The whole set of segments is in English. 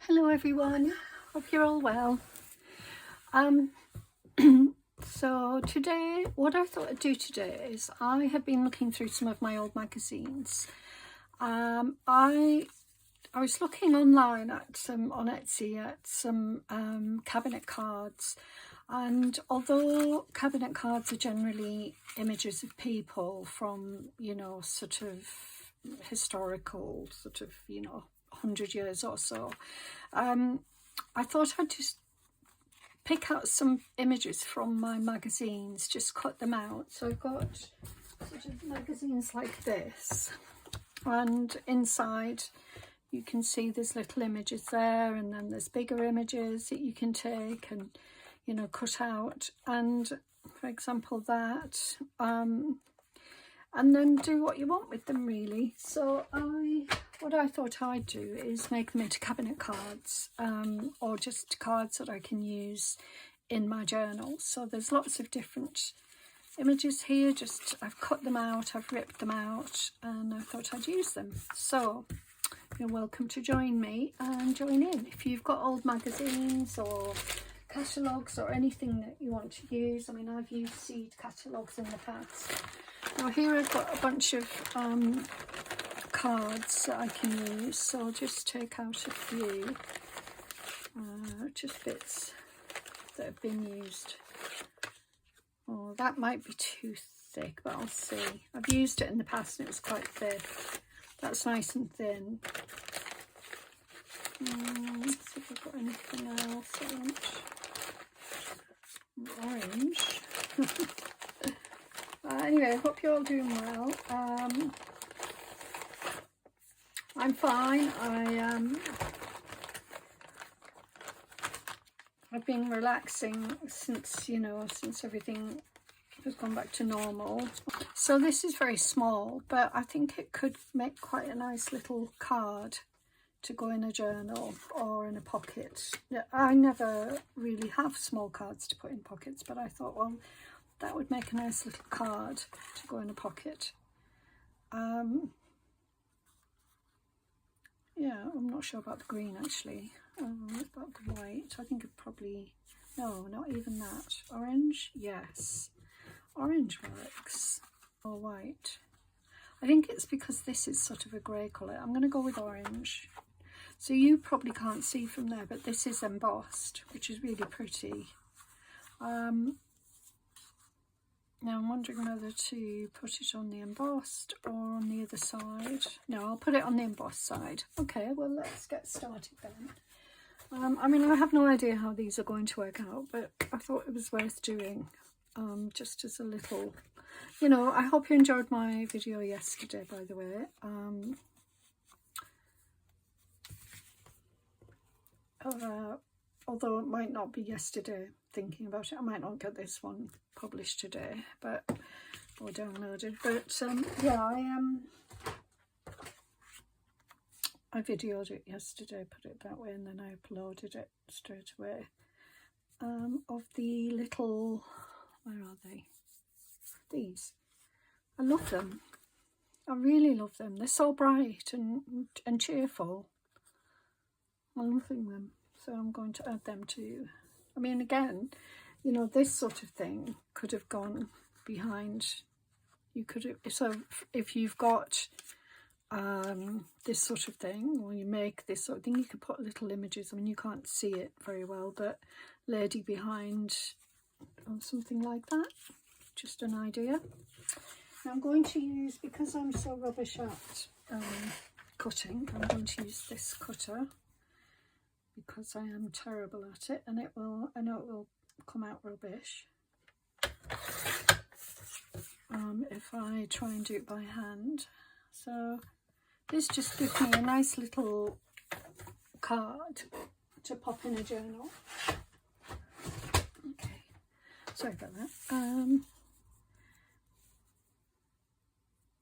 Hello everyone, hope you're all well. So today, what I thought I'd do today is I have been looking through some of my old magazines. I was looking online at some on Etsy at some cabinet cards, and although cabinet cards are generally images of people from, you know, sort of historical, sort of, you know, 100 years or so, I thought I'd just pick out some images from my magazines, just cut them out. So I've got sort of magazines like this, and inside you can see there's little images there, and then there's bigger images that you can take and, you know, cut out. And for example, that, and then do what you want with them really. So what I thought I'd do is make them into cabinet cards, or just cards that I can use in my journal. So there's lots of different images here, just I've cut them out, I've ripped them out, and I thought I'd use them. So you're welcome to join me and join in. If you've got old magazines or catalogues or anything that you want to use, I mean, I've used seed catalogues in the past. Now here I've got a bunch of cards that I can use, so I'll just take out a few, just bits that have been used. Oh, that might be too thick, but I'll see. I've used it in the past and it was quite thick. That's nice and thin. Let's see if I've got anything else. Orange. Anyway, I hope you're all doing well. I'm fine. I've been relaxing since, you know, since everything has gone back to normal. So this is very small, but I think it could make quite a nice little card to go in a journal or in a pocket. I never really have small cards to put in pockets, but I thought, well, that would make a nice little card to go in a pocket. Yeah, I'm not sure about the green actually. About the white, I think it probably, no, not even that. Orange, yes, orange works, or white. I think it's because this is sort of a grey colour. I'm going to go with orange. So you probably can't see from there, but this is embossed, which is really pretty. Now I'm wondering whether to put it on the embossed or on the other side. No, I'll put it on the embossed side. Okay, well, let's get started then. I mean, I have no idea how these are going to work out, but I thought it was worth doing, just as a little, you know. I hope you enjoyed my video yesterday, by the way. Although it might not be yesterday, thinking about it, I might not get this one published today, but, or downloaded, but yeah, I videoed it yesterday, put it that way, and then I uploaded it straight away, of the little, where are they? These. I love them. I really love them. They're so bright and cheerful. I'm loving them. So I'm going to add them to, I mean, again, you know, this sort of thing could have gone behind. You could have, so if you've got this sort of thing, or you make this sort of thing, you could put little images. I mean, you can't see it very well, but lady behind, or something like that. Just an idea. Now I'm going to use, because I'm so rubbish at cutting, I'm going to use this cutter, because I am terrible at it, and it will, I know it will come out rubbish if I try and do it by hand. So this just gives me a nice little card to pop in a journal. Okay, sorry about that.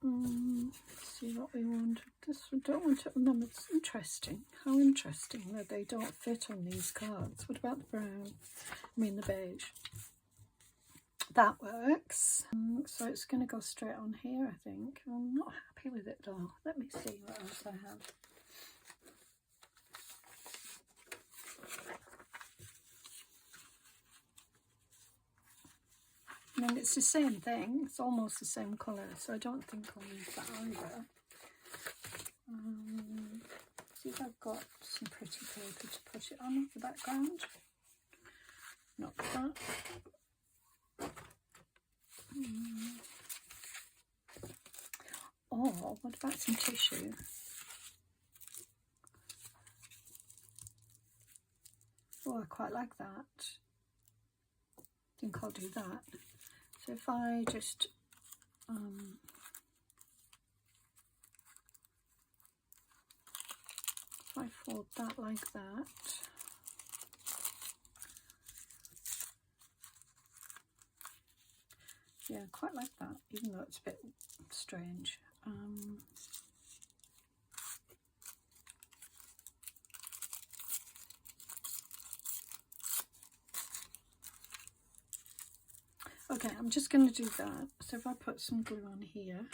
Let's see what we want. This we don't want to remember. It's interesting. How interesting that they don't fit on these cards. What about the brown? I mean the beige. That works. So it's going to go straight on here, I think. I'm not happy with it though. Let me see what else I have. I mean, it's the same thing. It's almost the same colour, so I don't think I'll use that either. See if I've got some pretty paper to put it on the background. Not that. Or what about some tissue? Oh, I quite like that. I think I'll do that. So if I just if I fold that like that, yeah, I quite like that, even though it's a bit strange. Okay, I'm just going to do that. So if I put some glue on here,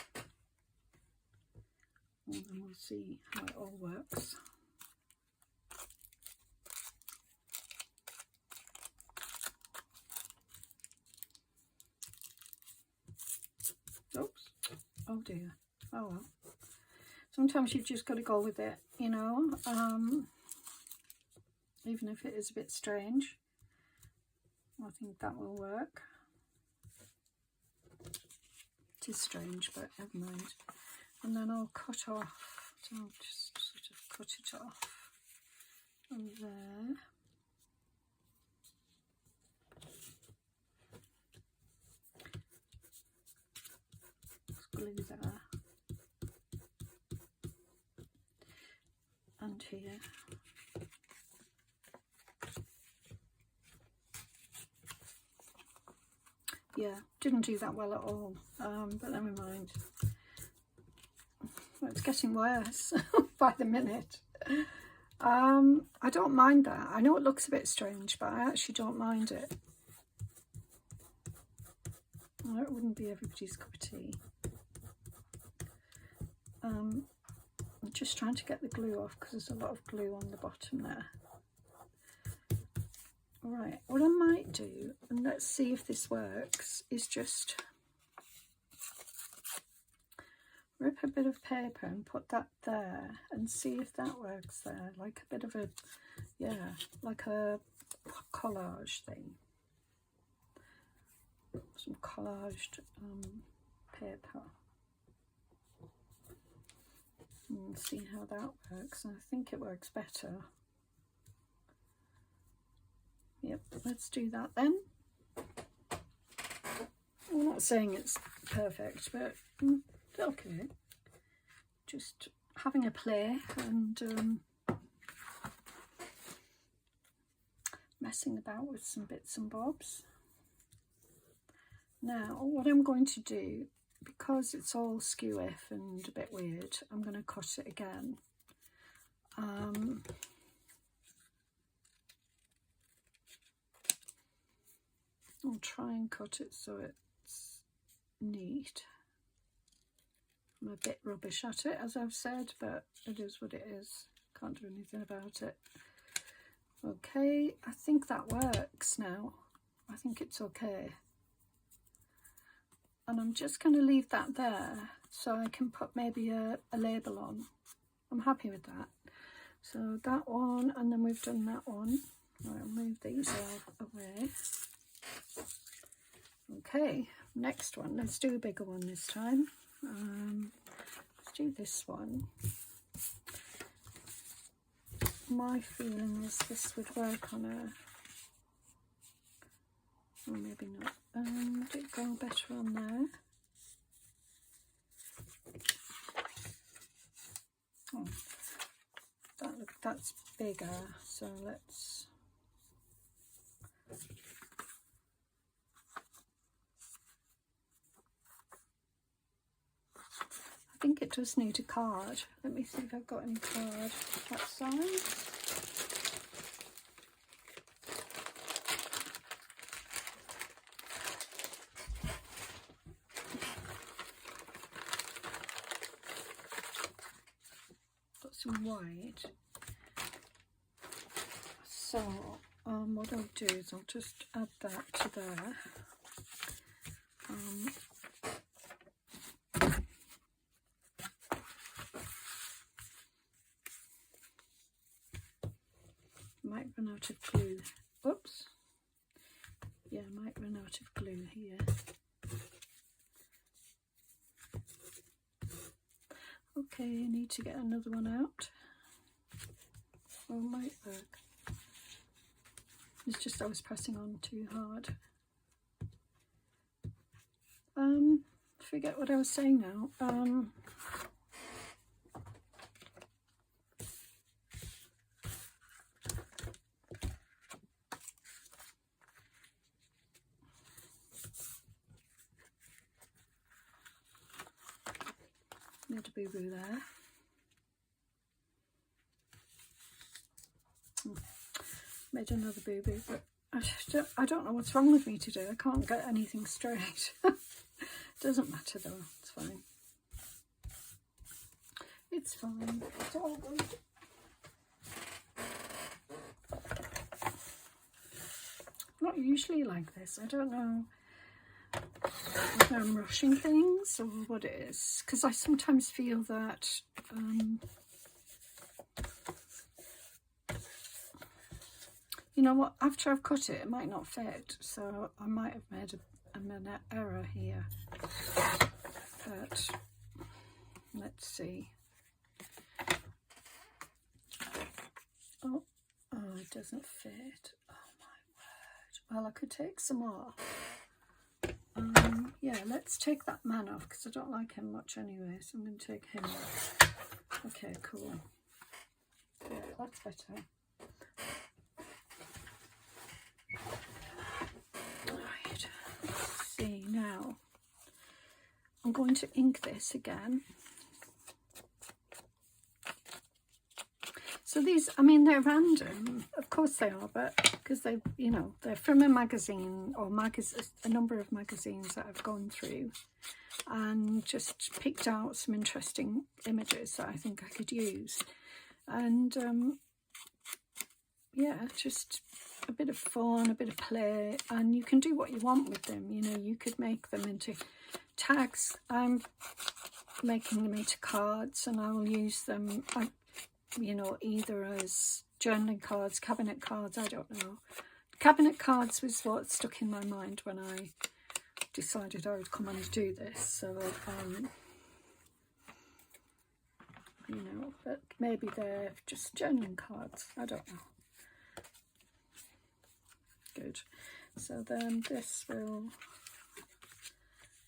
and then we'll see how it all works. Oops. Oh dear. Oh well. Sometimes you've just got to go with it, you know, even if it is a bit strange. I think that will work. It is strange, but never mind. And then I'll cut off, so I'll just sort of cut it off from there. Glue there and here. Yeah, didn't do that well at all, but never mind. Well, it's getting worse by the minute. I don't mind that. I know it looks a bit strange, but I actually don't mind it. Well, it wouldn't be everybody's cup of tea. I'm just trying to get the glue off because there's a lot of glue on the bottom there. Right, what I might do, and let's see if this works, is just rip a bit of paper and put that there and see if that works there, like a bit of a, yeah, like a collage thing. Some collaged paper. And see how that works. And I think it works better. Yep, let's do that then. I'm not saying it's perfect, but okay. Just having a play and messing about with some bits and bobs. Now, what I'm going to do, because it's all skew-iff and a bit weird, I'm going to cut it again. I'll try and cut it so it's neat. I'm a bit rubbish at it, as I've said, but it is what it is. Can't do anything about it. Okay, I think that works now. I think it's okay. And I'm just going to leave that there so I can put maybe a label on. I'm happy with that. So that one, and then we've done that one. I'll move these out away. Okay, next one. Let's do a bigger one this time. Let's do this one. My feeling is this would work on a, or maybe not. Would it go better on there? Oh, that's bigger, so let's. I think it does need a card. Let me see if I've got any card that size. Got some white. So what I'll do is I'll just add that to there. Might run out of glue. Oops. Yeah, might run out of glue here. Okay, I need to get another one out. Oh, might work. It's just I was pressing on too hard. Forget what I was saying now. Made a boo-boo there. Made another boo-boo, but I don't know what's wrong with me today. I can't get anything straight. Doesn't matter though, it's fine. It's fine, it's all good. Not usually like this. I don't know if I'm rushing things or what it is, because I sometimes feel that you know what, after I've cut it, it might not fit, so I might have made an error here. But let's see. Oh, it doesn't fit. Oh my word. Well, I could take some off. Yeah, let's take that man off because I don't like him much anyway, so I'm going to take him off. Okay, cool. Yeah, that's better. Right, let's see now. I'm going to ink this again. So these, I mean, they're random, of course they are, but because they, you know, they're from a magazine or a number of magazines that I've gone through and just picked out some interesting images that I think I could use. And yeah, just a bit of fun, a bit of play, and you can do what you want with them. You know, you could make them into tags. I'm making them into cards, and I will use them, you know, either as journaling cards, cabinet cards, I don't know. Cabinet cards was what stuck in my mind when I decided I would come and do this. So, you know, but maybe they're just journaling cards, I don't know. Good. So then this will,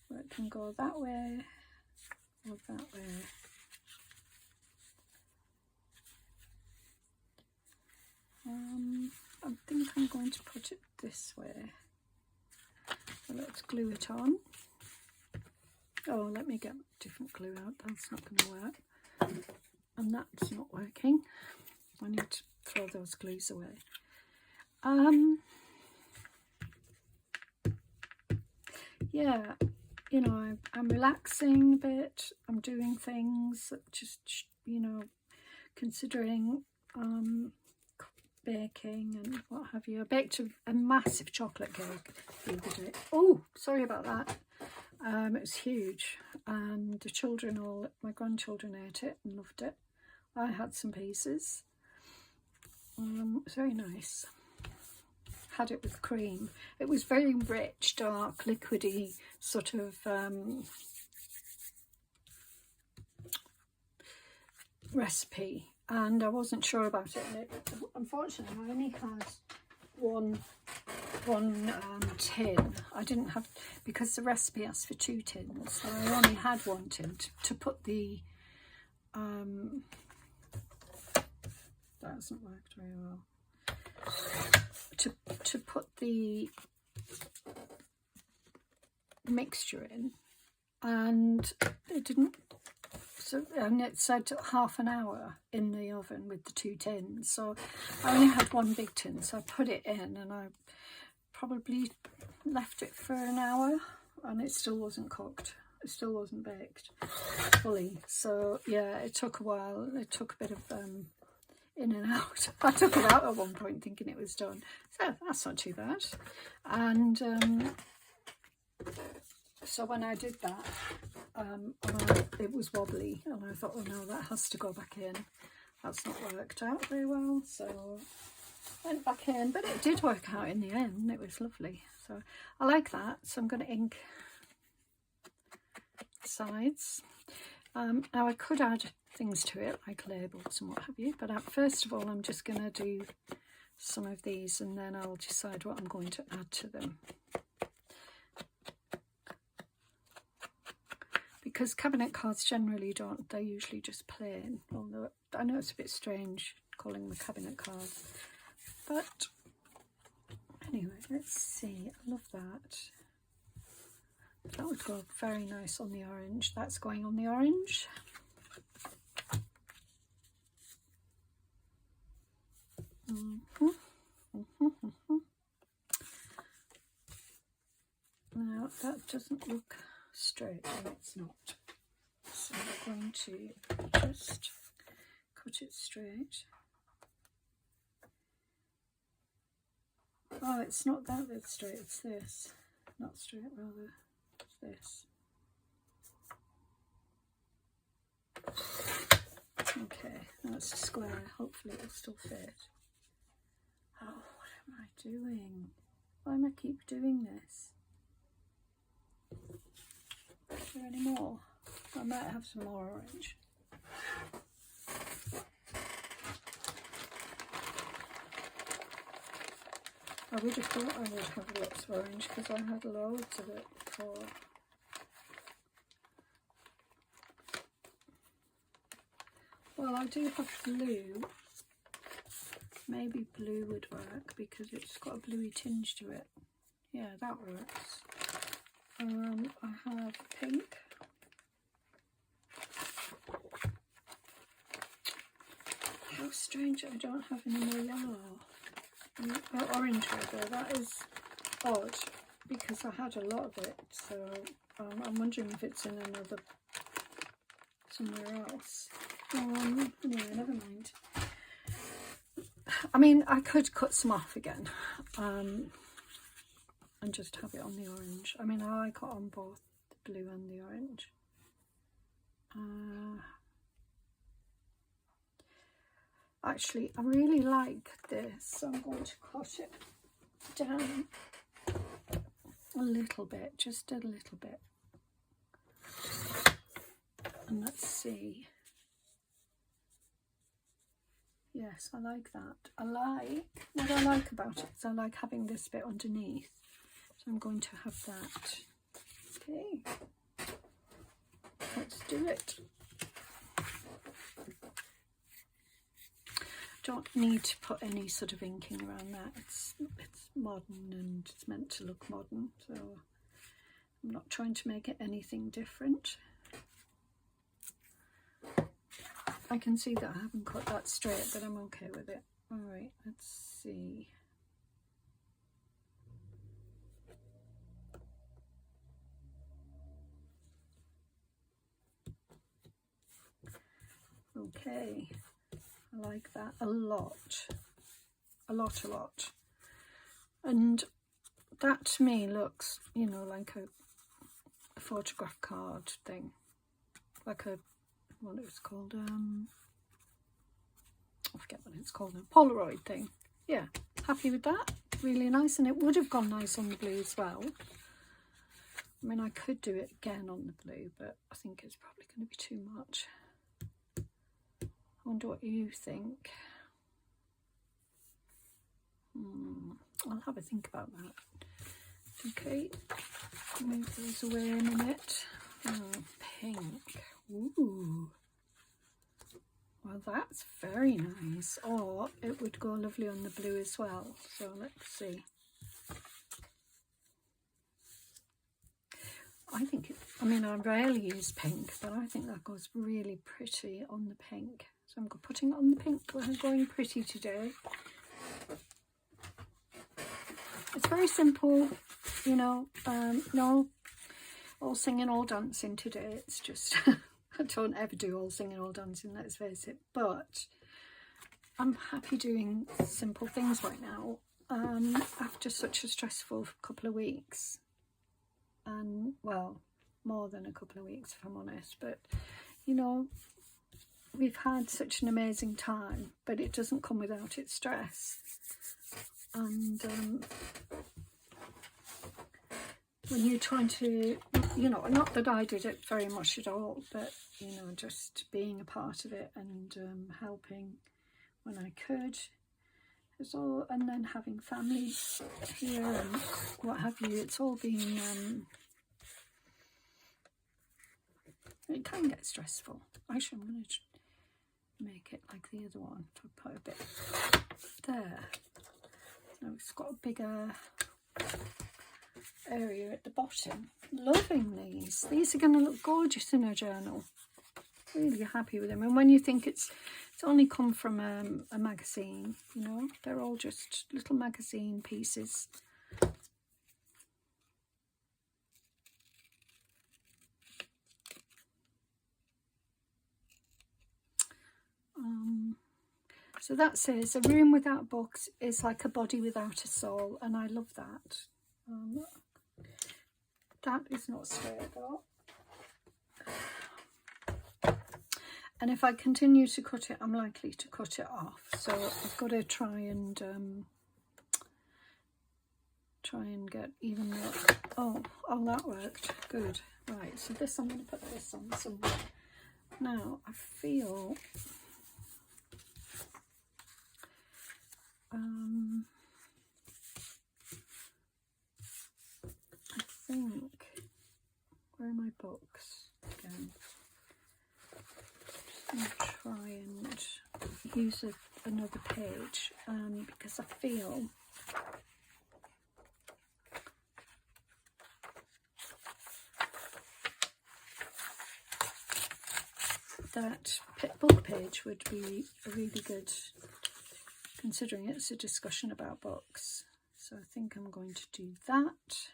well, it can go that way or that way. I think I'm going to put it this way. So let's glue it on. Oh, let me get different glue out. That's not going to work. And that's not working. I need to throw those glues away. Yeah, you know, I'm relaxing a bit. I'm doing things, just, you know, considering baking and what have you. I baked a massive chocolate cake the other day. Oh, sorry about that. It was huge, and the children my grandchildren ate it and loved it. I had some pieces. It was very nice. Had it with cream. It was very rich, dark, liquidy sort of recipe, and I wasn't sure about it. Unfortunately, I only had one tin. I didn't have, because the recipe asked for 2 tins, so I only had 1 tin to put the that hasn't worked very well. To put the mixture in, and it didn't. So, and it said half an hour in the oven with the 2 tins. So I only had 1 big tin, so I put it in, and I probably left it for an hour, and it still wasn't cooked. It still wasn't baked fully. So yeah, it took a while. It took a bit of in and out. I took it out at one point thinking it was done. So that's not too bad. And So when I did that, it was wobbly, and I thought, oh no, that has to go back in. That's not worked out very well, so went back in, but it did work out in the end. It was lovely, so I like that. So I'm going to ink sides. Now I could add things to it like labels and what have you, but first of all I'm just going to do some of these and then I'll decide what I'm going to add to them. Because cabinet cards generally don't, they're usually just plain, although I know it's a bit strange calling them a cabinet card. But anyway, let's see, I love that. That would go very nice on the orange. That's going on the orange. Now that doesn't look straight, and it's not. So we're going to just cut it straight. Oh, it's not that bit straight, it's this. Not straight, rather. It's this. Okay, now it's a square. Hopefully it'll still fit. Oh, what am I doing? Why am I keep doing this? Is there any more? I might have some more orange. I would have thought I would have lots of orange because I had loads of it before. Well, I do have blue. Maybe blue would work because it's got a bluey tinge to it. Yeah, that works. I have pink. How strange I don't have any more yellow. Or orange rather. That is odd because I had a lot of it. So I'm wondering if it's in another somewhere else. Anyway, never mind. I mean, I could cut some off again and just have it on the orange. I mean, I like it on both the blue and the orange. Actually, I really like this, so I'm going to cut it down a little bit, just a little bit. And let's see. Yes, I like that. What I like about it is I like having this bit underneath. So I'm going to have that. Okay, let's do it. Don't need to put any sort of inking around that. It's modern and it's meant to look modern, so I'm not trying to make it anything different. I can see that I haven't cut that straight, but I'm okay with it. All right, let's see. Okay, I like that a lot. A lot. And that to me looks, you know, like a photograph card thing. Like a, what it was called, I forget what it's called, a Polaroid thing. Yeah, happy with that. Really nice, and it would have gone nice on the blue as well. I mean, I could do it again on the blue, but I think it's probably going to be too much. I wonder what you think. I'll have a think about that. Okay, move those away in a minute. Oh, pink. Ooh. Well, that's very nice. Or it would go lovely on the blue as well. So let's see. I think, I mean, I rarely use pink, but I think that goes really pretty on the pink. So I'm putting it on the pink. We're going pretty today. It's very simple, you know, no all singing, all dancing today. It's just, I don't ever do all singing, all dancing, let's face it. But I'm happy doing simple things right now. After such a stressful couple of weeks. and well, more than a couple of weeks if I'm honest, but you know, we've had such an amazing time, but it doesn't come without its stress. And when you're trying to, you know, not that I did it very much at all, but you know, just being a part of it and helping when I could, it's all, and then having family here and what have you, it's all been it can get stressful. Actually, I'm going to make it like the other one, if I put a bit there. Now it's got a bigger area at the bottom. Loving these. These are going to look gorgeous in a journal. Really happy with them. And when you think it's only come from a magazine, you know, they're all just little magazine pieces. So that says, a room without books is like a body without a soul, and I love that. That is not straight though. And if I continue to cut it, I'm likely to cut it off. So I've got to try and get even more. Oh, that worked. Good. Right, so this, I'm going to put this on somewhere. Now, I feel... I think, where are my books again? I'm going to try and use another page because I feel that book page would be a really good, considering it's a discussion about books. So I think I'm going to do that.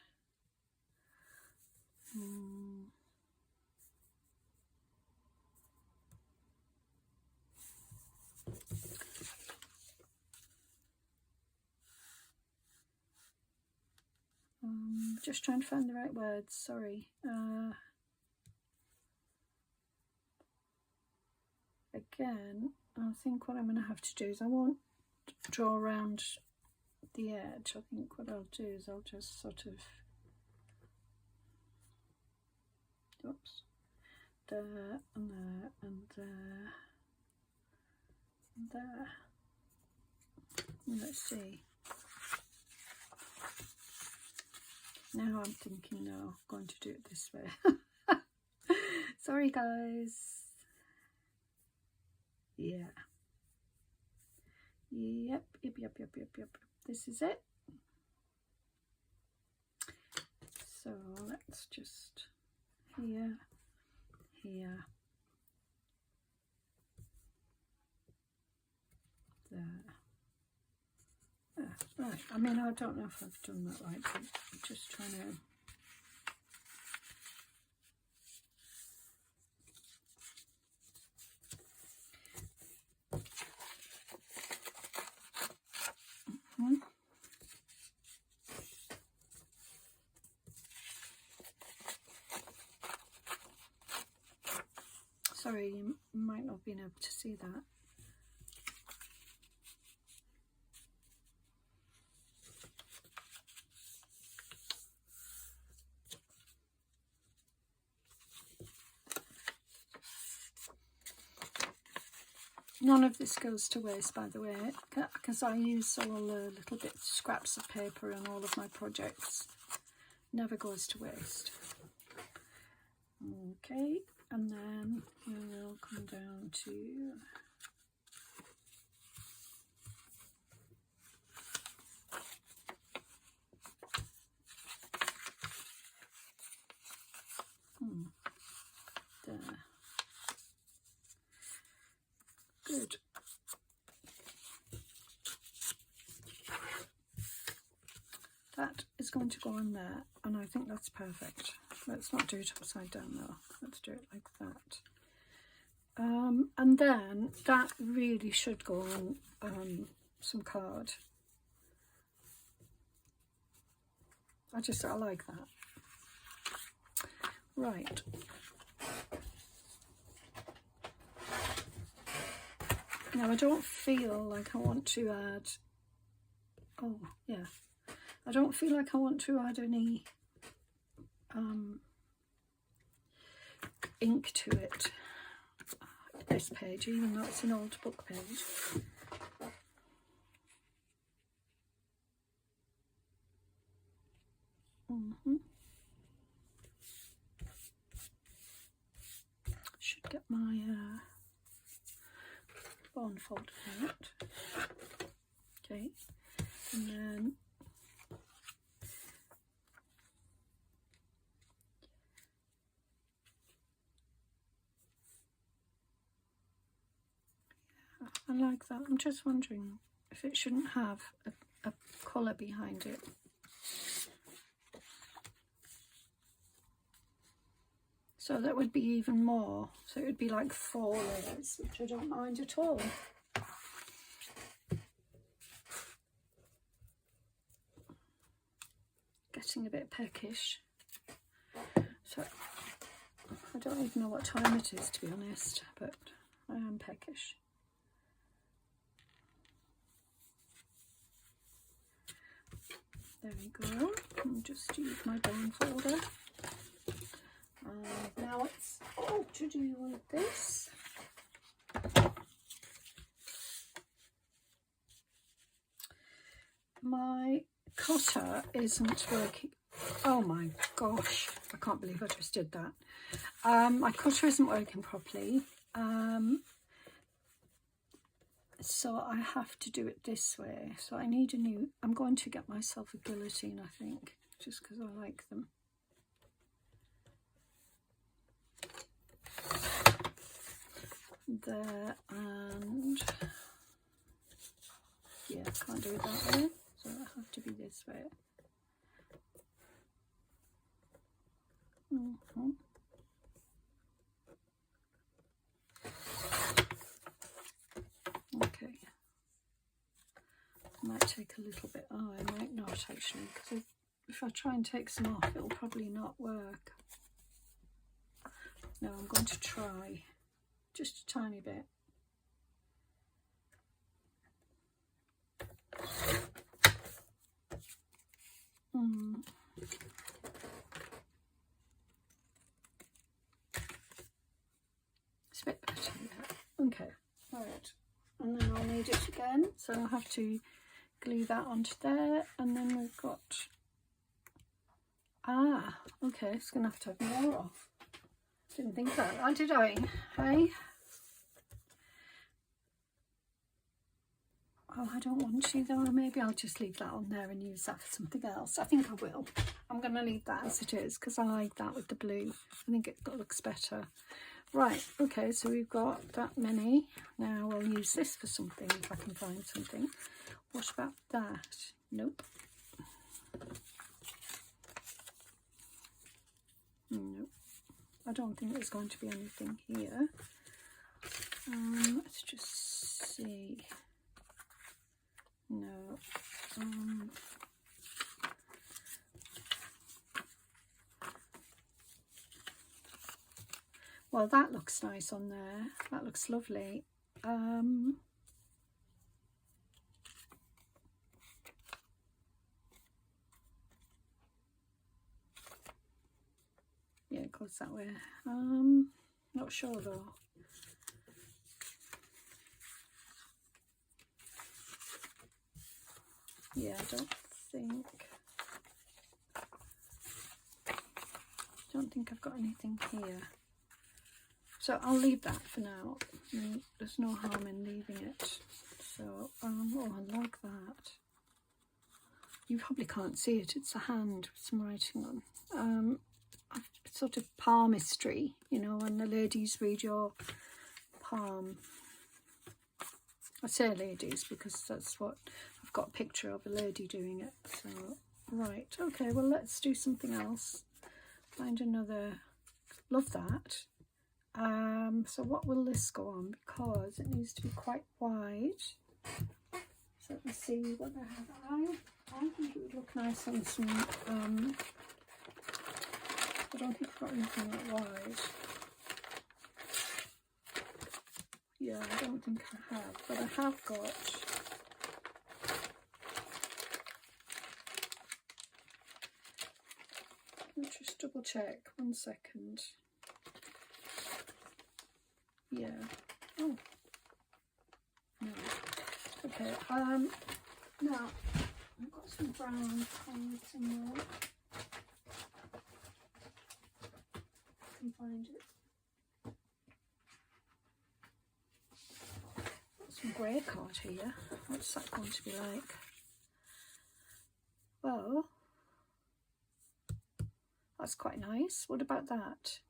Just trying to find the right words, sorry. Again, I think what I'm going to have to do is I won't draw around the edge. I think what I'll do is I'll just sort of, oops, there and there and there and there. Let's see. Now I'm thinking, no, I'm going to do it this way. Sorry guys. Yeah. Yep. This is it. So let's just here. There. Right, I mean, I don't know if I've done that right, but I'm just trying to... Sorry, you might not have been able to see that. None of this goes to waste, by the way, because I use all the little bits, scraps of paper in all of my projects. Never goes to waste. Okay, and then we'll come down to there. Good. That is going to go on there, and I think that's perfect. Let's not do it upside down though. Let's do it like that. And then that really should go on some card. I like that. Right. Now I don't feel like I want to add, oh yeah, I don't feel like I want to add any ink to it, this page, even though it's an old book page. Should get my bond folder out. Okay, and then I like that. I'm just wondering if it shouldn't have a colour behind it. So that would be even more. So it would be like 4 layers, which I don't mind at all. Getting a bit peckish. So I don't even know what time it is, to be honest, but I am peckish. There we go. I'll just use my bone folder. Now it's all to do with this. My cutter isn't working. Oh my gosh, I can't believe I just did that. My cutter isn't working properly. So I have to do it this way. So I need a new, I'm going to get myself a guillotine, I think, just because I like them. There, and yeah, I can't do it that way, so I have to be this way. Okay, I might take a little bit, oh I might not actually, because if I try and take some off it'll probably not work. No, I'm going to try just a tiny bit. It's a bit better, yeah. Okay, alright. And then I'll need it again, so I'll have to glue that onto there, and then we've got, okay, it's going to have more off. Didn't think that, did I? Hey? Oh, I don't want to though. Maybe I'll just leave that on there and use that for something else. I think I will. I'm going to leave that as it is because I like that with the blue. I think it looks better. Right, okay, so we've got that many. Now I'll use this for something if I can find something. What about that? Nope. Nope. I don't think there's going to be anything here. Let's just see. No. Well, that looks nice on there. That looks lovely. Yeah, it goes that way. Not sure though. Yeah, I don't think I've got anything here. So I'll leave that for now. There's no harm in leaving it. So, oh, I like that. You probably can't see it. It's a hand with some writing on. It's sort of palmistry, you know, when the ladies read your palm. I say ladies because that's what I've got a picture of a lady doing it. So, right, okay, well, let's do something else. Find another. Love that. So what will this go on? Because it needs to be quite wide. So let me see what I have. I think it would look nice on some I don't think I've got anything that wide. Yeah, I don't think I have, but I have got let's just double check, 1 second. Yeah. Oh. No. Okay. Now I've got some brown cards in there. I can find it. Got some grey card here. What's that going to be like? Well, that's quite nice. What about that?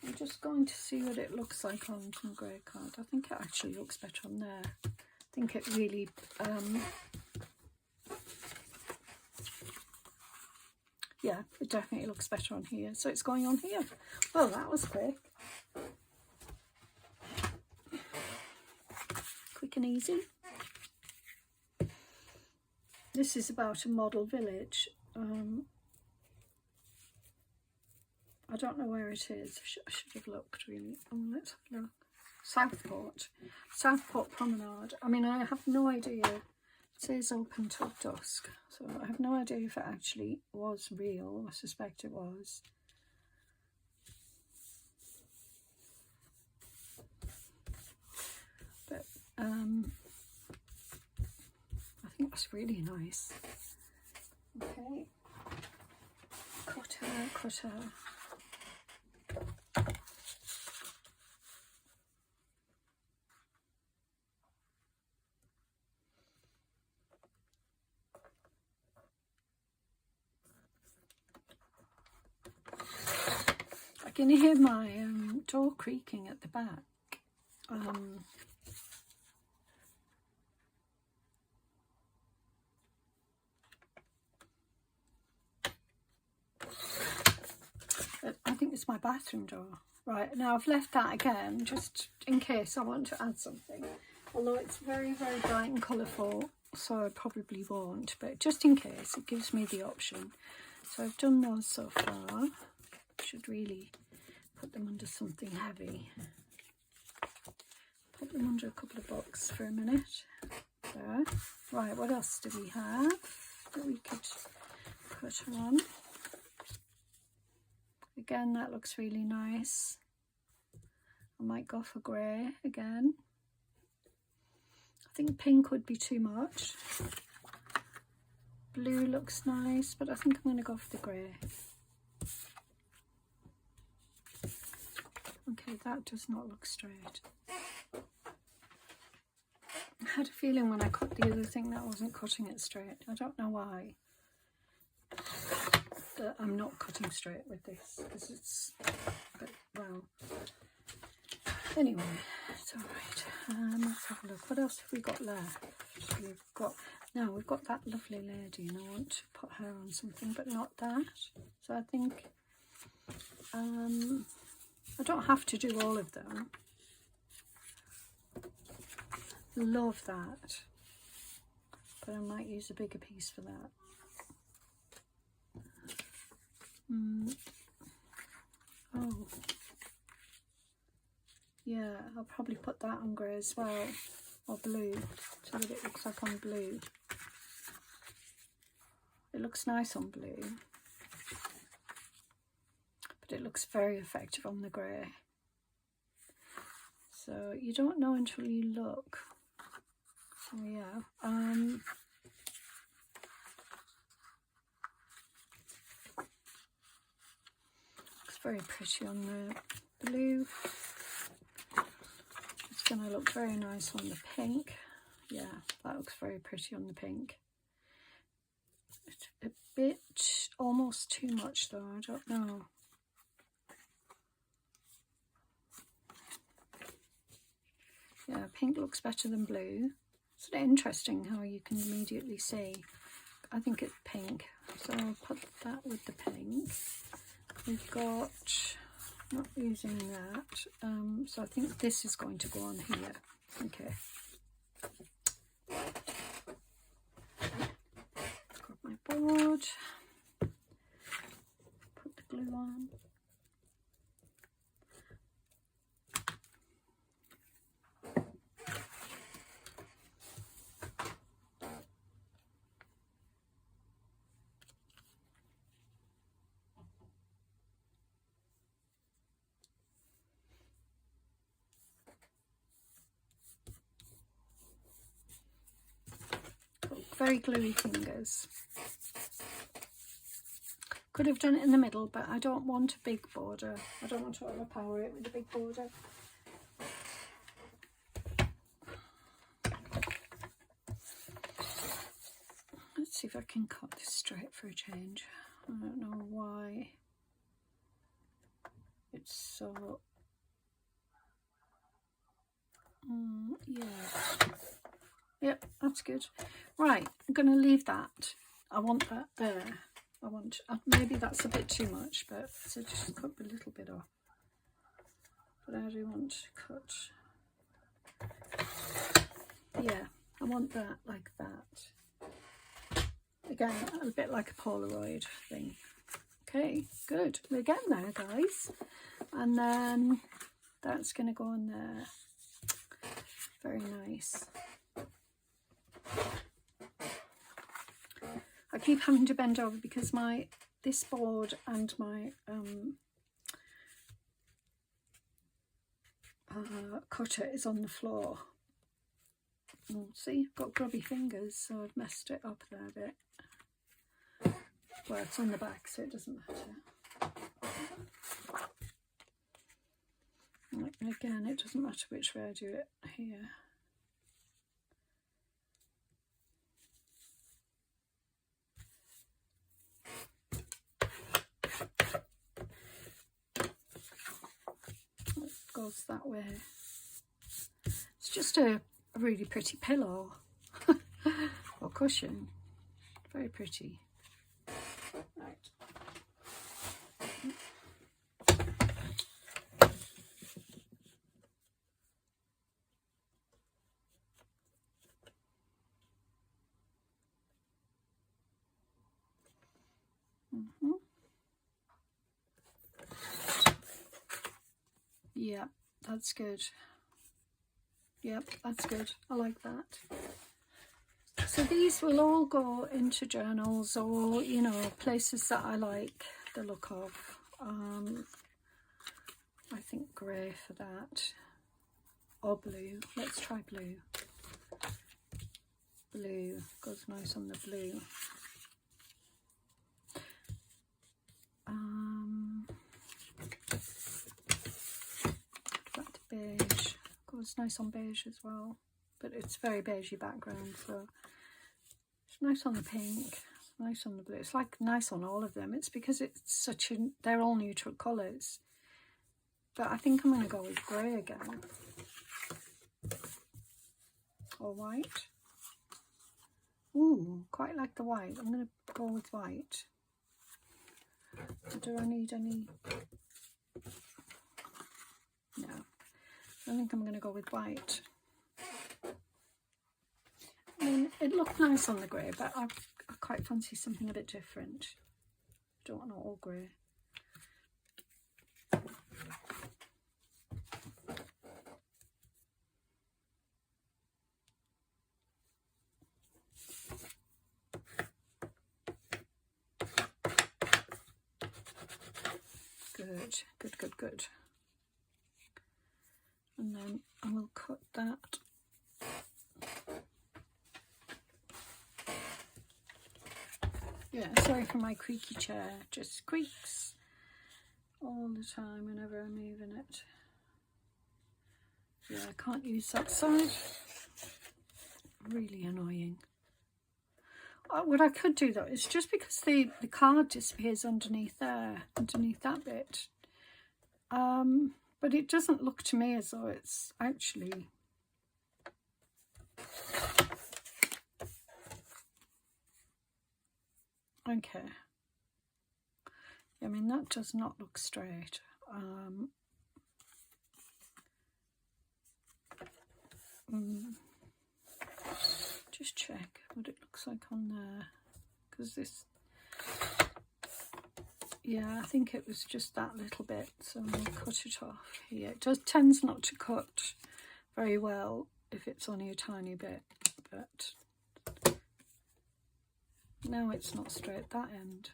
I'm just going to see what it looks like on some grey card. I think it actually looks better on there. I think it really yeah, it definitely looks better on here. So it's going on here. Well, that was quick. Quick and easy. This is about a model village. I don't know where it is. I should have looked really. Oh, let's have a look. Southport Promenade. I mean, I have no idea. It says open till dusk, so I have no idea if it actually was real. I suspect it was. But I think that's really nice. Okay. Cutter. I can hear my door creaking at the back. I think it's my bathroom door. Right, now I've left that again, just in case I want to add something. Although it's very, very bright and colourful, so I probably won't. But just in case, it gives me the option. So I've done those so far. Should really put them under something heavy. Put them under a couple of books for a minute. There. Right, what else do we have that we could put on? Again, that looks really nice. I might go for grey again. I think pink would be too much. Blue looks nice, but I think I'm going to go for the grey. Okay, that does not look straight. I had a feeling when I cut the other thing that I wasn't cutting it straight. I don't know why. But I'm not cutting straight with this because it's, but, well, anyway, it's all right. Let's have a look. What else have we got left? We've got that lovely lady, and I want to put her on something, but not that. So I think I don't have to do all of them. Love that, but I might use a bigger piece for that. Oh, yeah, I'll probably put that on grey as well, or blue, so that it looks like on blue. It looks nice on blue, but it looks very effective on the grey. So you don't know until you look. So yeah, very pretty on the blue. It's going to look very nice on the pink. Yeah, that looks very pretty on the pink. It's a bit almost too much though, I don't know. Yeah, pink looks better than blue. It's interesting how you can immediately see. I think it's pink, so I'll put that with the pink. we've got, not using that, so I think this is going to go on here. Okay. Grab my board, put the glue on. Very gluey fingers. Could have done it in the middle, but I don't want a big border. I don't want to overpower it with a big border. Let's see if I can cut this straight for a change. I don't know why it's so... yeah. Yep, that's good. Right, I'm going to leave that. I want that there. I want, maybe that's a bit too much, but so just cut a little bit off. But I do want to cut. Yeah, I want that like that. Again, a bit like a Polaroid thing. Okay, good. We're getting there, guys. And then that's going to go in there. Very nice. I keep having to bend over because this board and my cutter is on the floor. Oh, see, I've got grubby fingers, so I've messed it up there a bit. Well, it's on the back, so it doesn't matter. And again, it doesn't matter which way I do it here. Goes that way. It's just a really pretty pillow or cushion. Very pretty. Right. Yeah, that's good. Yep, that's good. I like that. So these will all go into journals or, you know, places that I like the look of. I think grey for that. Or blue. Let's try blue. Blue goes nice on the blue. Beige goes nice on beige as well, but it's very beigey background, so it's nice on the pink, it's nice on the blue. It's like nice on all of them. It's because it's such a, they're all neutral colours, but I think I'm going to go with grey again or white. Ooh, quite like the white. I'm going to go with white. Do I need any? No. I think I'm going to go with white. I mean, it looked nice on the grey, but I quite fancy something a bit different. Don't want all grey. Good, good, good, good. And then I will cut that. Yeah, sorry for my creaky chair, just creaks all the time whenever I'm moving it. Yeah, I can't use that side. Really annoying. What I could do though is just because the card disappears underneath there, underneath that bit. But it doesn't look to me as though it's actually... Okay. I mean, that does not look straight. Just check what it looks like on there, because this, yeah, I think it was just that little bit, so I'll cut it off here. It tends not to cut very well if it's only a tiny bit, but now it's not straight that end,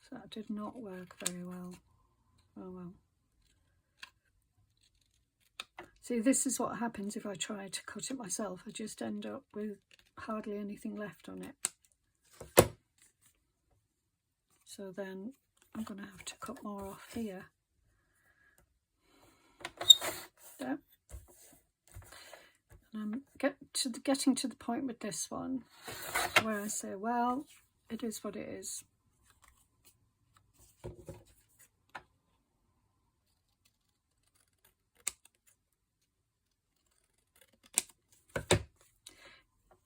so that did not work very well. Oh well. See, this is what happens if I try to cut it myself. I just end up with hardly anything left on it. So then I'm going to have to cut more off here. There. And I'm getting to the point with this one where I say, well, it is what it is.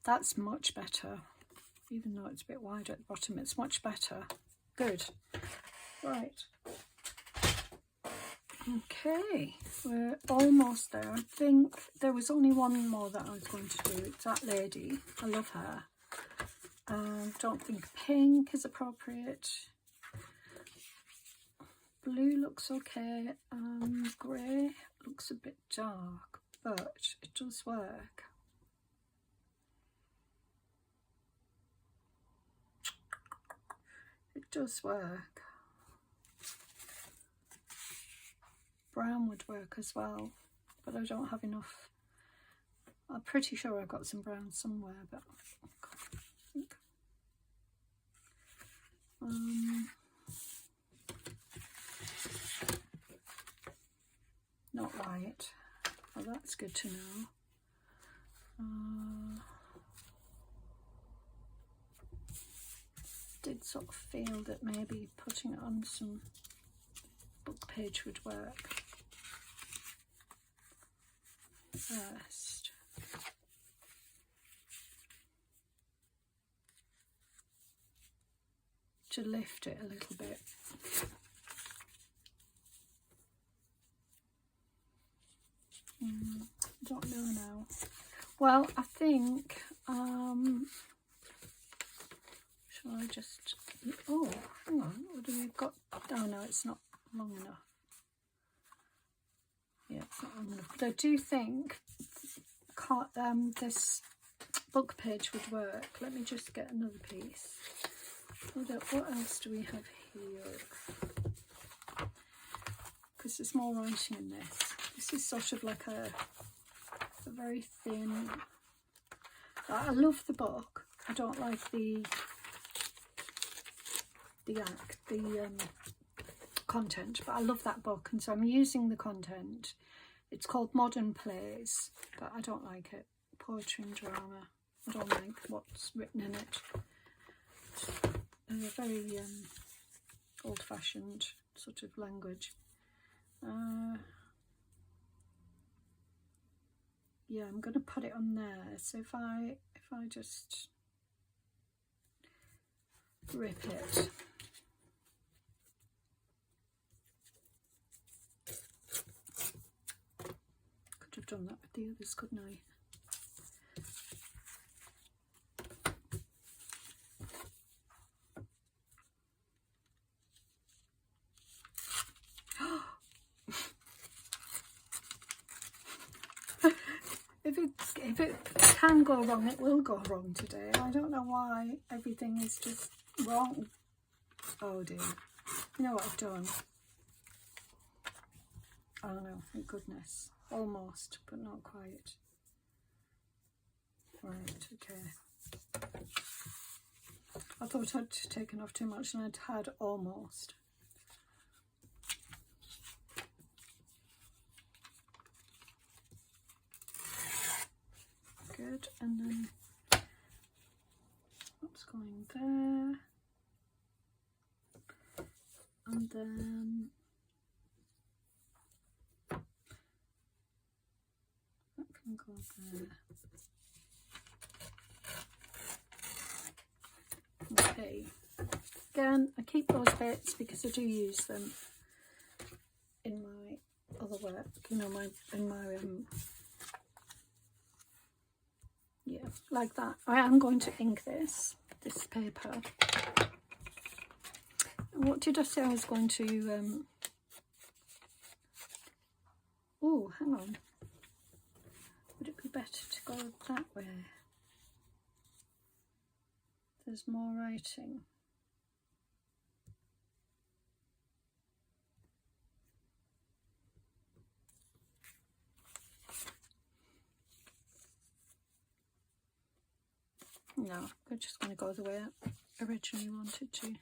That's much better, even though it's a bit wide at the bottom, it's much better. Good. Right. Okay, we're almost there. I think there was only one more that I was going to do. It's that lady. I love her. Don't think pink is appropriate. Blue looks okay. Grey looks a bit dark, but it does work. It does work. Brown would work as well, but I don't have enough. I'm pretty sure I've got some brown somewhere, but I think. Not white. Well, that's good to know. Did sort of feel that maybe putting it on some book page would work first. To lift it a little bit. Don't know now. Well, I think shall I just, oh, hang on, what do we got? Oh no, it's not long enough. Yeah, it's not long enough. But I do think this book page would work. Let me just get another piece. What else do we have here? Because there's more writing in this. This is sort of like a very thin. I love the book. I don't like the content, but I love that book, and so I'm using the content. It's called Modern Plays, but I don't like it. Poetry and drama. I don't like what's written in it. It's a very old-fashioned sort of language. Yeah, I'm going to put it on there. So if I just rip it. Could have done that with the others, couldn't I? If it can go wrong, it will go wrong today. I don't know why everything is just wrong. Oh dear. You know what I've done? Oh no, thank goodness. Almost, but not quite. Right, okay. I thought I'd taken off too much and I'd had almost. Good, and then what's going there, and then that can go there. Okay, again, I keep those bits because I do use them in my other work, you know, yeah, like that. I am going to ink this paper. What did I say I was going to, oh, hang on. Would it be better to go that way? There's more writing. No, we're just going to go the way I originally wanted to.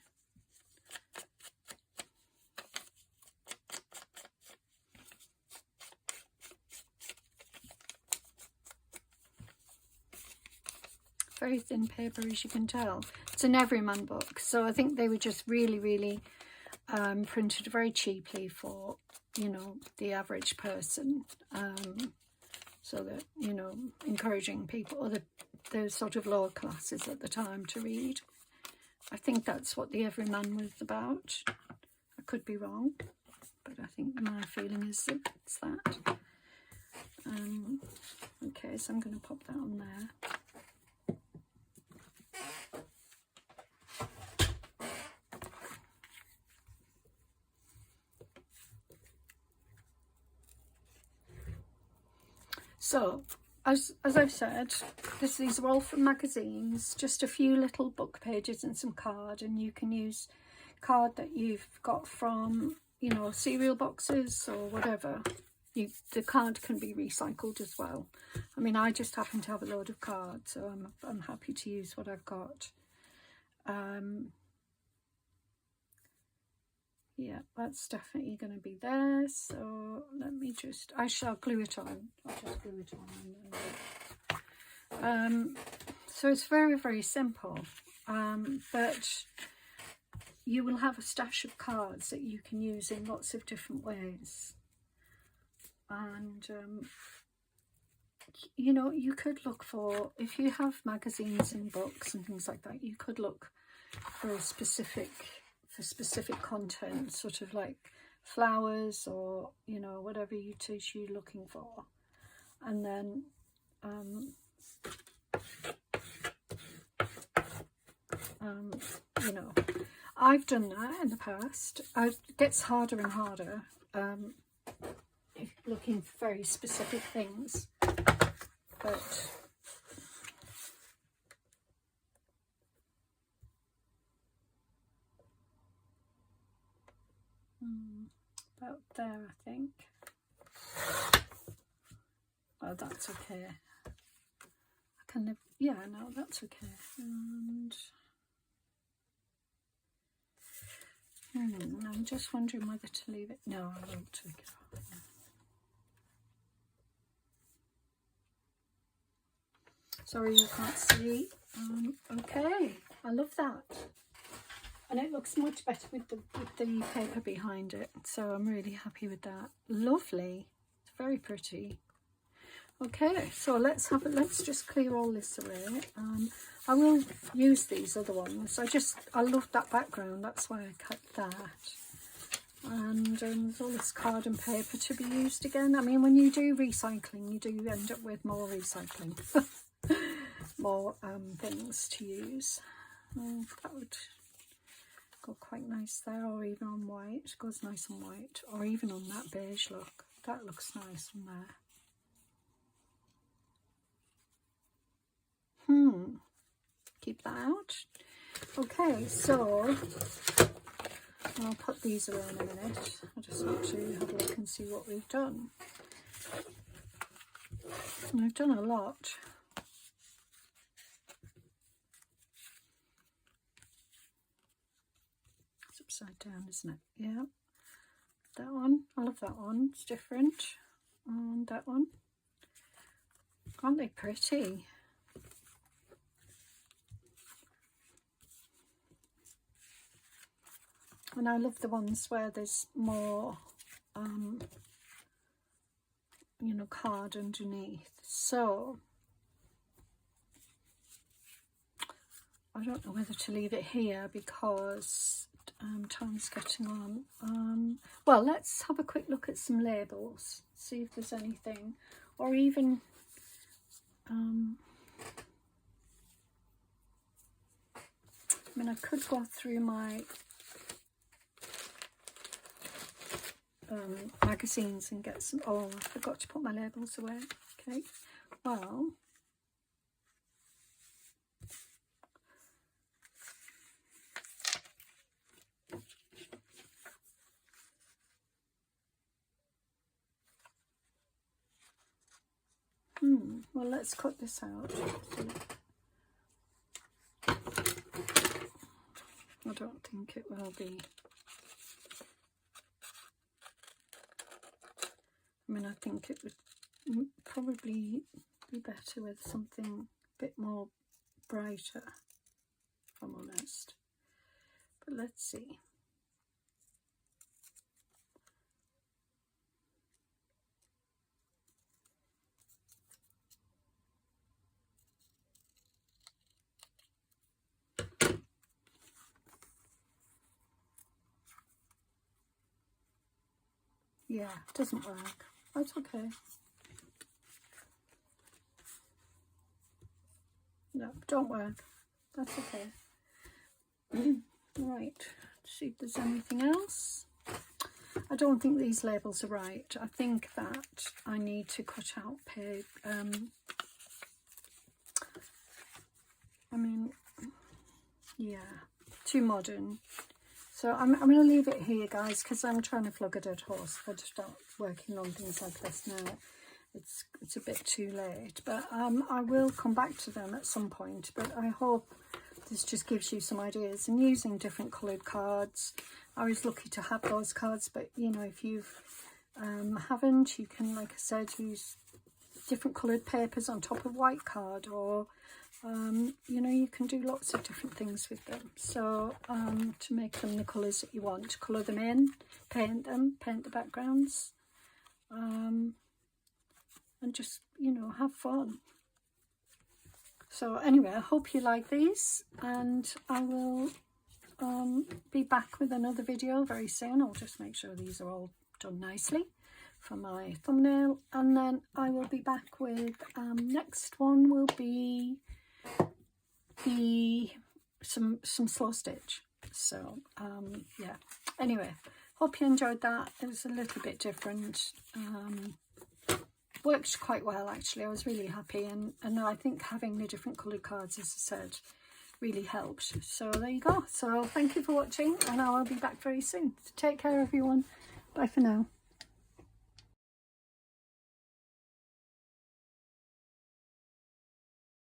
Very thin paper, as you can tell. It's an Everyman book, so I think they were just really printed very cheaply for, you know, the average person, so that, you know, encouraging people, or the sort of lower classes at the time, to read. I think that's what the Everyman was about. I could be wrong, but I think my feeling is that it's that. Okay, so I'm going to pop that on there. So, as I've said, these are all from magazines, just a few little book pages and some card, and you can use card that you've got from, you know, cereal boxes or whatever. The card can be recycled as well. I mean, I just happen to have a load of cards, so I'm happy to use what I've got. Yeah, that's definitely going to be there. So let me just, I shall glue it on. I'll just glue it on. So it's very simple, but you will have a stash of cards that you can use in lots of different ways. And you know, you could look for, if you have magazines and books and things like that, you could look for specific content, sort of like flowers, or, you know, whatever it is you're looking for. And then you know, I've done that in the past. It gets harder and harder, looking for very specific things, but about there, I think. Oh, that's okay. I can live, yeah, no, that's okay. And I'm just wondering whether to leave it. No, I won't take it off. Sorry you can't see. Okay, I love that. And it looks much better with the paper behind it, so I'm really happy with that. Lovely, it's very pretty. Okay, so let's just clear all this away. I will use these other ones. I love that background, that's why I cut that. And there's all this card and paper to be used again. I mean, when you do recycling, you do end up with more recycling, more things to use. That would go quite nice there, or even on white. It goes nice on white, or even on that beige look. That looks nice on there. Keep that out. Okay, so I'll put these away in a minute. I just want to have a look and see what we've done. And I've done a lot. It's upside down, isn't it? Yeah. That one, I love that one. It's different. And that one. Aren't they pretty? And I love the ones where there's more, you know, card underneath. So I don't know whether to leave it here because time's getting on. Well, let's have a quick look at some labels, see if there's anything, or even I mean, I could go through my magazines and get some. Oh, I forgot to put my labels away. Okay, well, well, let's cut this out. I don't think it will be. I mean, I think it would probably be better with something a bit more brighter, if I'm honest. But let's see. Yeah, it doesn't work. That's okay. No, don't work. That's okay. Right, let's see if there's anything else. I don't think these labels are right. I think that I need to cut out page. I mean, yeah, too modern. So I'm going to leave it here, guys, because I'm trying to flog a dead horse. If I just start working on things like this now, it's a bit too late. But I will come back to them at some point. But I hope this just gives you some ideas. And using different coloured cards, I was lucky to have those cards. But, you know, if you haven't, you can, like I said, use different coloured papers on top of white card, or you know, you can do lots of different things with them. So to make them the colours that you want, colour them in, paint them, paint the backgrounds, and just, you know, have fun. So anyway, I hope you like these, and I will be back with another video very soon. I'll just make sure these are all done nicely for my thumbnail, and then I will be back with next one will be some slow stitch. So yeah, anyway, hope you enjoyed that. It was a little bit different. Worked quite well, actually. I was really happy, and I think having the different coloured cards, as I said, really helped. So there you go. So thank you for watching, and I will be back very soon. Take care, everyone. Bye for now.